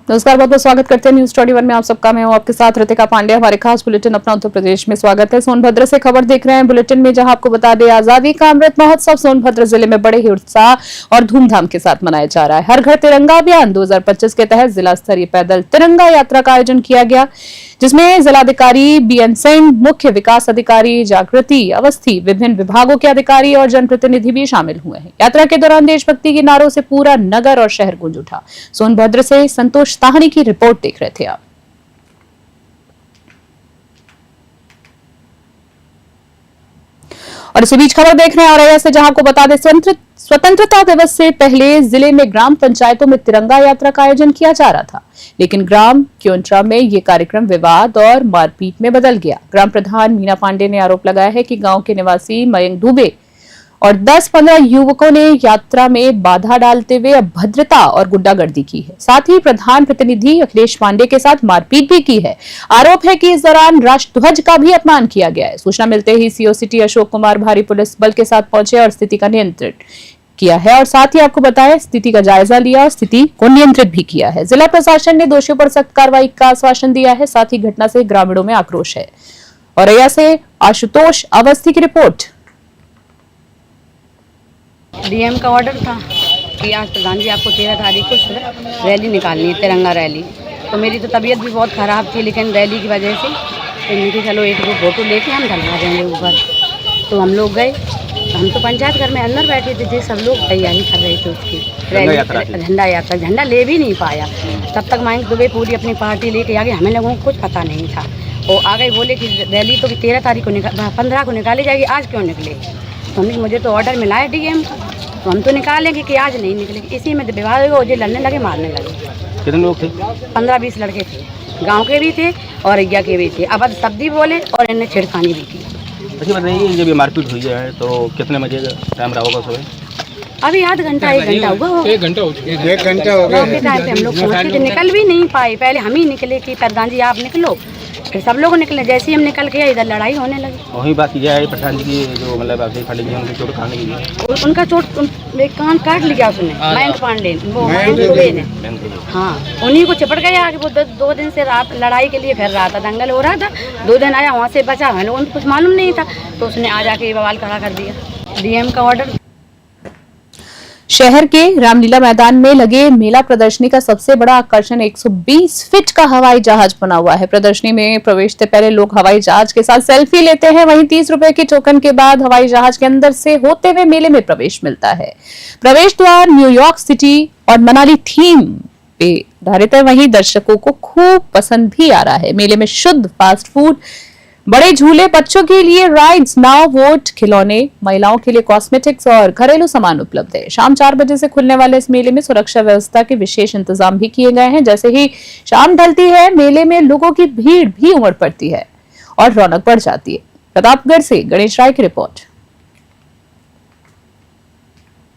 नमस्कार, बहुत बहुत स्वागत करते हैं न्यूज 21 में। आप सबका मैं हूं आपके साथ रितिका पांडे। हमारे खास बुलेटिन अपना उत्तर प्रदेश में स्वागत है। सोनभद्र से खबर देख रहे हैं बुलेटिन में, जहां आपको बता दें आजादी का अमृत महोत्सव सोनभद्र जिले में बड़े ही उत्साह और धूमधाम के साथ मनाया जा रहा है। हर घर तिरंगा अभियान 2025 के तहत जिला स्तरीय पैदल तिरंगा यात्रा का आयोजन किया गया, जिसमें जिलाधिकारी बीएन सिंह, मुख्य विकास अधिकारी जागृति अवस्थी, विभिन्न विभागों के अधिकारी और जनप्रतिनिधि भी शामिल हुए हैं। यात्रा के दौरान देशभक्ति के नारों से पूरा नगर और शहर गूंज उठा। सोनभद्र से संतोष ताहनी की रिपोर्ट देख रहे थे आप। और इसी बीच खबर देख रहे हैं औरैया से, जहां आपको बता दें स्वतंत्रता दिवस से पहले जिले में ग्राम पंचायतों में तिरंगा यात्रा का आयोजन किया जा रहा था, लेकिन ग्राम क्योंट्रा में यह कार्यक्रम विवाद और मारपीट में बदल गया। ग्राम प्रधान मीना पांडे ने आरोप लगाया है कि गांव के निवासी मयंक दुबे और 10-15 युवकों ने यात्रा में बाधा डालते हुए अभद्रता और गुंडागर्दी की है। साथ ही प्रधान प्रतिनिधि अखिलेश पांडे के साथ मारपीट भी की है। आरोप है कि इस दौरान राष्ट्रध्वज का भी अपमान किया गया है। सूचना मिलते ही सीओ सिटी अशोक कुमार भारी पुलिस बल के साथ पहुंचे और स्थिति का नियंत्रण किया है, और साथ ही आपको बताया स्थिति का जायजा लिया और स्थिति को नियंत्रित भी किया है। जिला प्रशासन ने दोषियों पर सख्त कार्रवाई का आश्वासन दिया है। साथ ही घटना से ग्रामीणों में आक्रोश है। औरैया से आशुतोष अवस्थी की रिपोर्ट। डीएम का ऑर्डर था कि आज प्रधान जी आपको 13 तारीख को रैली निकालनी है, तिरंगा रैली। तो मेरी तो तबीयत भी बहुत ख़राब थी, लेकिन रैली की वजह से तो मुझे चलो एक दो फोटो लेके हम डलवा देंगे ऊपर। तो हम लोग गए, हम तो पंचायत घर में अंदर बैठे थे, सब लोग तैयारी कर रहे थे उसकी झंडा यात्रा। झंडा ले भी नहीं पाया तब तक मयंक दुबे पूरी अपनी पार्टी लेके आ गए। हमें लोगों को कुछ पता नहीं था। वो आ गए, बोले कि रैली तो 13 तारीख को 15 को निकाली जाएगी, आज क्यों निकले? हमने मुझे तो ऑर्डर मिला है डीएम का, तो हम तो निकालेंगे कि आज नहीं निकलेंगे। इसी में विवाद हो गया, लड़ने लगे, मारने लगे। कितने लोग थे? 15-20 लड़के थे, गांव के भी थे और अज्ञा के भी थे। अब शब्दी बोले और इन्हें छेड़खानी भी की। अच्छा बताइए, जब ये मारपीट हुई है तो कितने बजे टाइम रहा होगा सुबह? अभी आध घंटा 1 घंटा हुआ। 1 घंटा हो गया। 1 घंटा हो गया। हम लोग पहुँचे थे, निकल भी नहीं पाए। पहले हम ही निकले कि प्रधान जी आप निकलो, फिर सब लोग निकले। जैसे ही हम निकल के इधर लड़ाई होने लगी। वही बात की जाए, प्रधान जी की जो मतलब आपसे खड़ी है, उनकी चोट खाने की, उनका चोट कान काट लिया उसने, मयंक पांडे वो मयंक दुबे ने। हाँ, उन्हीं को चिपट गया कि वो 2 दिन से रात लड़ाई के लिए फिर रहा था, दंगल हो रहा था। 2 दिन आया, वहाँ से बचा, हमें लोगों को कुछ मालूम नहीं था, तो उसने आ जाके बवाल खड़ा कर दिया। डीएम का ऑर्डर। शहर के रामलीला मैदान में लगे मेला प्रदर्शनी का सबसे बड़ा आकर्षण 120 फीट का हवाई जहाज बना हुआ है। प्रदर्शनी में प्रवेश से पहले लोग हवाई जहाज के साथ सेल्फी लेते हैं। वहीं 30 रुपए की टोकन के बाद हवाई जहाज के अंदर से होते हुए मेले में प्रवेश मिलता है। प्रवेश द्वार न्यूयॉर्क सिटी और मनाली थीम पे आधारित है। वहीं दर्शकों को खूब पसंद भी आ रहा है। मेले में शुद्ध फास्ट फूड, बड़े झूले, बच्चों के लिए राइड्स, नाव बोट, खिलौने, महिलाओं के लिए कॉस्मेटिक्स और घरेलू सामान उपलब्ध है। शाम 4 बजे से खुलने वाले इस मेले में सुरक्षा व्यवस्था के विशेष इंतजाम भी किए गए हैं। जैसे ही शाम ढलती है, मेले में लोगों की भीड़ भी उमड़ पड़ती है और रौनक बढ़ जाती है। प्रतापगढ़ से गणेश राय की रिपोर्ट।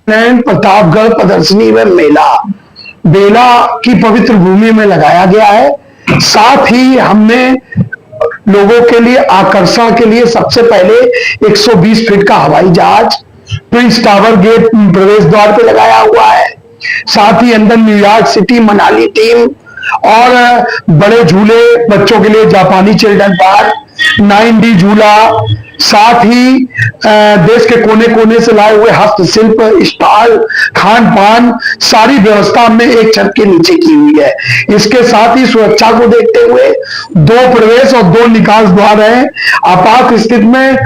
प्रतापगढ़ प्रदर्शनी में मेला बेला की पवित्र भूमि में लगाया गया है। साथ ही हमने लोगों के लिए आकर्षण के लिए सबसे पहले 120 फीट का हवाई जहाज प्रिंस टावर गेट प्रवेश द्वार पे लगाया हुआ है। साथ ही अंदर न्यूयॉर्क सिटी, मनाली थीम और बड़े झूले, बच्चों के लिए जापानी चिल्ड्रन पार्क, 9D झूला, साथ ही देश के कोने कोने से लाए हुए हस्तशिल्प, स्टॉल, खान पान, सारी व्यवस्था हमने एक छत के नीचे की हुई है। इसके साथ ही सुरक्षा को देखते हुए 2 प्रवेश और 2 निकास द्वार हैं। आपात स्थिति में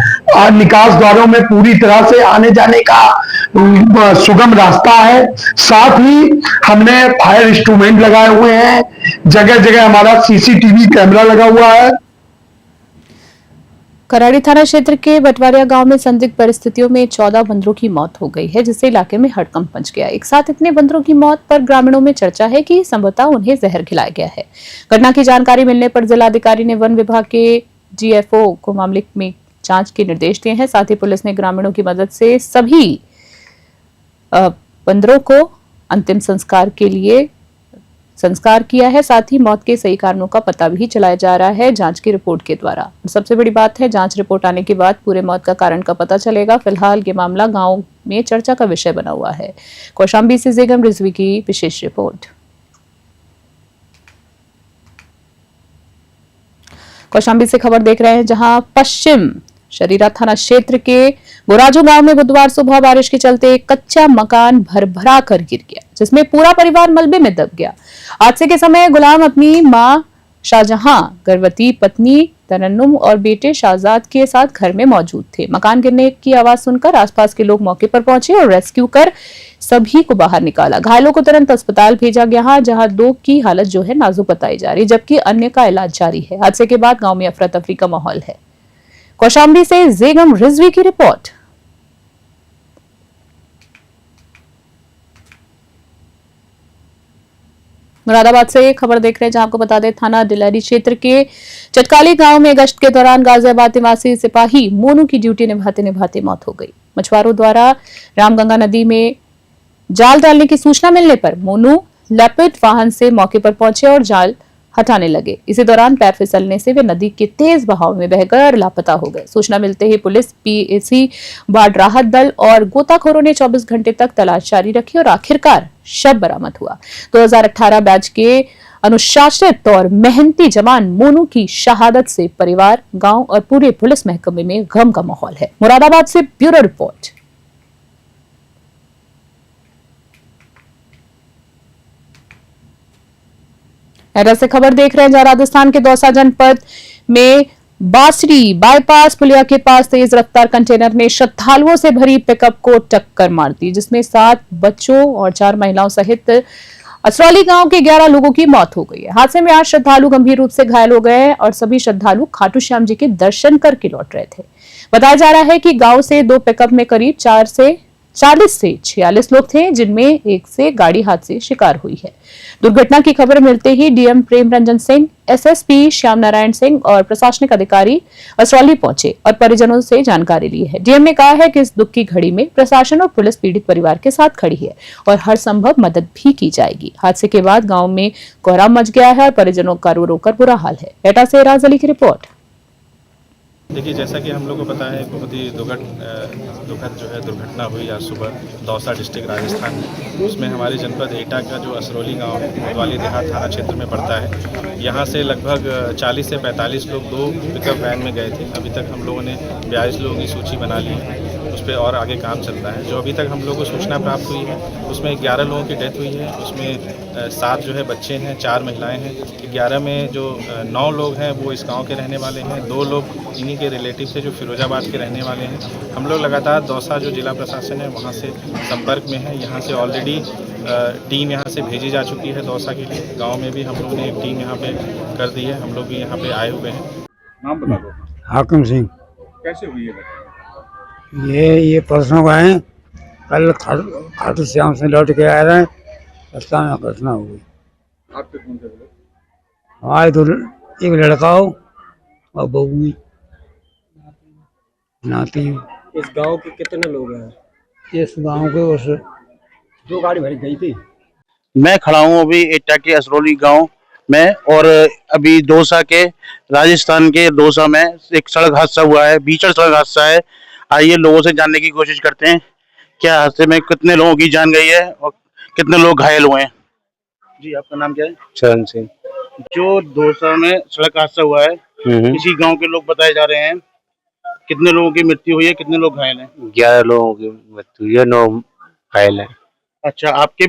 निकास द्वारों में पूरी तरह से आने जाने का सुगम रास्ता है। साथ ही हमने फायर इंस्ट्रूमेंट लगाए हुए हैं। जगह जगह हमारा सीसीटीवी कैमरा लगा हुआ है। कराड़ी थाना क्षेत्र के बटवारिया गांव में संदिग्ध परिस्थितियों में 14 बंदरों की मौत हो गई है, जिससे इलाके में हड़कंप मच गया। एक साथ इतने बंदरों की मौत पर ग्रामीणों में चर्चा है कि संभवतः उन्हें जहर खिलाया गया है। घटना की जानकारी मिलने पर जिलाधिकारी ने वन विभाग के जीएफओ को मामले में जांच के निर्देश दिए हैं। साथ ही पुलिस ने ग्रामीणों की मदद से सभी बंदरों को अंतिम संस्कार के लिए संस्कार किया है। साथ ही मौत के सही कारणों का पता भी चलाया जा रहा है जांच की रिपोर्ट के द्वारा। सबसे बड़ी बात है, जांच रिपोर्ट आने के बाद पूरे मौत का कारण का पता चलेगा। फिलहाल ये मामला गांव में चर्चा का विषय बना हुआ है। कौशाम्बी से जेगम रिजवी की विशेष रिपोर्ट। कौशाम्बी से खबर देख रहे हैं, जहां पश्चिम शरीरा थाना क्षेत्र के गोराजो गांव में बुधवार सुबह बारिश के चलते एक कच्चा मकान भरभरा कर गिर गया, जिसमें पूरा परिवार मलबे में दब गया। हादसे के समय गुलाम अपनी मां शाहजहां, गर्भवती पत्नी तरन्नुम और बेटे शाहजाद के साथ घर में मौजूद थे। मकान गिरने की आवाज सुनकर आसपास के लोग मौके पर पहुंचे और रेस्क्यू कर सभी को बाहर निकाला। घायलों को तुरंत अस्पताल भेजा गया, जहां 2 की हालत जो है नाजुक बताई जा रही, जबकि अन्य का इलाज जारी है। हादसे के बाद गांव में अफरा तफरी का माहौल है। कौशाम्बी से जेगम रिजवी की रिपोर्ट। मुरादाबाद से खबर देख रहे हैं, जहां आपको बता दें, थाना डिलहरी क्षेत्र के चटकाली गांव में गश्त के दौरान गाजियाबाद निवासी सिपाही मोनू की ड्यूटी निभाते निभाते मौत हो गई। मछुआरों द्वारा रामगंगा नदी में जाल डालने की सूचना मिलने पर मोनू लैपिड वाहन से मौके पर पहुंचे और जाल हटाने लगे। इसी दौरान पैर फिसलने से वे नदी के तेज बहाव में बहकर लापता हो गए। सूचना मिलते ही पुलिस, पीएसी, बाढ़ राहत दल और गोताखोरों ने 24 घंटे तक तलाश जारी रखी और आखिरकार शव बरामद हुआ। 2018 बैच के अनुशासित और मेहनती जवान मोनू की शहादत से परिवार, गांव और पूरे पुलिस महकमे में गम का माहौल है। मुरादाबाद से ब्यूरो रिपोर्ट। एरा से खबर देख रहे हैं, जहां राजस्थान के दौसा जनपद में बासरी बाईपास पुलिया के पास तेज रफ्तार कंटेनर ने श्रद्धालुओं से भरी पिकअप को टक्कर मार दी, जिसमें 7 बच्चों और 4 महिलाओं सहित असरौली गांव के 11 लोगों की मौत हो गई है। हादसे में 8 श्रद्धालु गंभीर रूप से घायल हो गए और सभी श्रद्धालु खाटू श्याम जी के दर्शन करके लौट रहे थे। बताया जा रहा है कि गांव से 2 पिकअप में करीब 40 से 46 लोग थे, जिनमें एक से गाड़ी हादसे शिकार हुई है। दुर्घटना की खबर मिलते ही डीएम प्रेम रंजन सिंह, एसएसपी श्याम नारायण सिंह और प्रशासनिक अधिकारी असरौली पहुंचे और परिजनों से जानकारी ली है। डीएम ने कहा है कि इस दुख की घड़ी में प्रशासन और पुलिस पीड़ित परिवार के साथ खड़ी है और हर संभव मदद भी की जाएगी। हादसे के बाद गांव में कोहराम मच गया है और परिजनों का रो रो कर बुरा हाल है। एटा से राज अली की रिपोर्ट। देखिए, जैसा कि हम लोग को पता है, बहुत ही दुखद जो है दुर्घटना हुई आज सुबह दौसा डिस्ट्रिक्ट राजस्थान में। उसमें हमारे जनपद एटा का जो असरौली गांव है, कोतवाली देहात थाना क्षेत्र में पड़ता है। यहाँ से लगभग 40 से 45 लोग 2 पिकअप वैन में गए थे। अभी तक हम लोगों ने 42 लोगों की सूची बना ली है, उस पर और आगे काम चल रहा है। जो अभी तक हम लोग को सूचना प्राप्त हुई है, उसमें 11 लोगों की डेथ हुई है। उसमें 7 जो है बच्चे हैं, 4 महिलाएं हैं। 11 में जो 9 लोग हैं वो इस गांव के रहने वाले हैं। 2 लोग इन्हीं के रिलेटिव से जो फिरोजाबाद के रहने वाले हैं। हम लोग लगातार दौसा जो जिला प्रशासन है वहाँ से संपर्क में है। यहाँ से ऑलरेडी टीम यहाँ से भेजी जा चुकी है दौसा के लिए। गाँव में भी हम लोगों ने एक टीम यहाँ पे कर दी है। हम लोग भी यहाँ पे आए हुए हैं। नाम बता दो। हाकिम सिंह। कैसे हुई है घटना? ये परसों गए, कल खाटू श्याम से लौट के आ रहे हैं, रास्ता में घटना हो गई। आपके कौन से लोग? हमारे तो एक लड़का हो और बहू भी नाती। इस गांव के कितने लोग हैं? इस गांव के उस 2 गाड़ी भरी गई थी। मैं खड़ा हूँ अभी एटा के असरौली गांव में, और अभी दौसा के राजस्थान के दौसा में एक सड़क हादसा हुआ है, भीषण सड़क हादसा है। आइए लोगों से जानने की कोशिश करते हैं क्या हादसे में कितने लोगों की जान गई है और कितने लोग घायल हुए हैं। जी, आपका नाम क्या है? चरण सिंह। जो दौसा में सड़क हादसा हुआ है, इसी गांव के लोग बताए जा रहे हैं। कितने लोगों की मृत्यु हुई है, कितने लोग घायल हैं? 11 लोगों की मृत्यु हुई है, 9 घायल है। अच्छा, आपके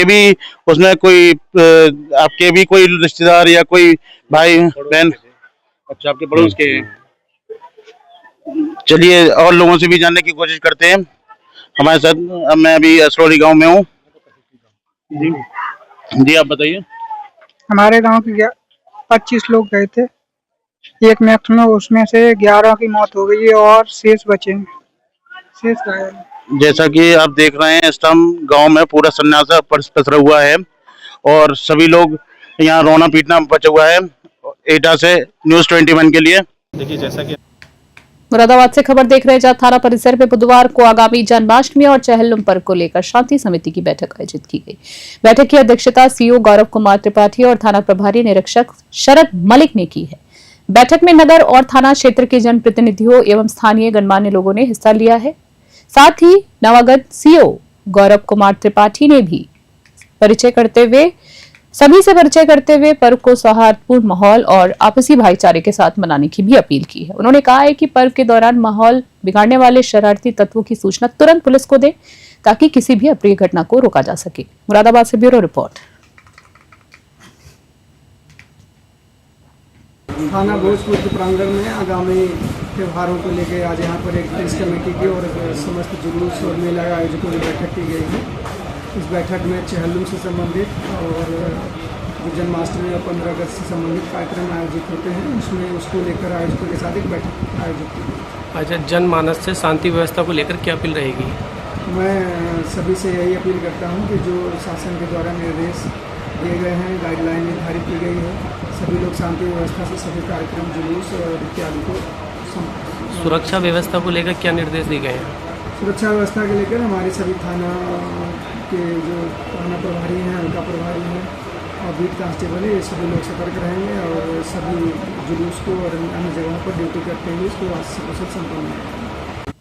भी उसमें कोई आपके भी कोई रिश्तेदार या कोई भाई बहन? अच्छा, आपके पड़ोस के हैं। चलिए और लोगों से भी जानने की कोशिश करते हैं। हमारे साथ, मैं अभी असरौली गांव में हूँ। जी, आप बताइए। हमारे गांव के 25 लोग गए थे, एक मैक्स में, उसमें से 11 की मौत हो गई है और शेष बचे हैं, शेष घायल। जैसा कि आप देख रहे हैं, इस टाइम गांव में पूरा सन्नाटा पसरा हुआ है और सभी लोग यहाँ रोना पीटना बचा हुआ है। एटा से न्यूज़ 21 के लिए। देखिए, जैसा कि मुरादाबाद से खबर देख रहे हैं, जहां थाना परिसर में बुधवार को आगामी जन्माष्टमी और चहलम पर्व को लेकर शांति समिति की बैठक आयोजित की गई। बैठक की अध्यक्षता सीओ गौरव कुमार त्रिपाठी और थाना प्रभारी निरीक्षक शरद मलिक ने की है। बैठक में नगर और थाना क्षेत्र के जनप्रतिनिधियों एवं स्थानीय गणमान्य लोगों ने हिस्सा लिया है। साथ ही नवागत सीओ गौरव कुमार त्रिपाठी ने भी परिचय करते हुए सभी से परिचय करते हुए पर्व को सौहार्दपूर्ण माहौल और आपसी भाईचारे के साथ मनाने की भी अपील की है। उन्होंने कहा है कि पर्व के दौरान माहौल बिगाड़ने वाले शरारती तत्वों की सूचना तुरंत पुलिस को दे ताकि किसी भी अप्रिय घटना को रोका जा सके। मुरादाबाद से ब्यूरो रिपोर्ट। थाना भोजपुर के प्रांगण में आगामी त्योहारों को लेकर आज यहाँ पर एक प्रेस कमेटी की और समस्त जुलूस और मेला आयोजकों की बैठक की गई है। इस बैठक में चहलुम से संबंधित और जन्माष्टमी और 15 अगस्त से संबंधित कार्यक्रम आयोजित होते हैं, उसमें उसको लेकर आयोजकों के साथ एक बैठक आयोजित की गई। अच्छा, जनमानस से शांति व्यवस्था को लेकर क्या अपील रहेगी? मैं सभी से यही अपील करता हूँ कि जो शासन के द्वारा निर्देश दिए गए हैं, गाइडलाइन निर्धारित की गई है, सभी लोग शांति व्यवस्था से सभी कार्यक्रम जुलूस और इत्यादि को सुरक्षा व्यवस्था को लेकर क्या निर्देश दिए गए हैं? सुरक्षा व्यवस्था के लेकर हमारे सभी थाना के जो थाना प्रभारी हैं, हल्का प्रभारी हैं और बीट कांस्टेबल है, ये सभी लोग सतर्क रहेंगे और सभी जुलूस को और अन्य जगहों पर ड्यूटी करते हुए इसको आज से कुशल संपन्न करेंगे।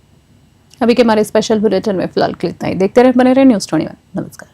अभी के हमारे स्पेशल बुलेटिन में फिलहाल इतना ही। देखते रहे, बने रहे न्यूज़ 21। नमस्कार।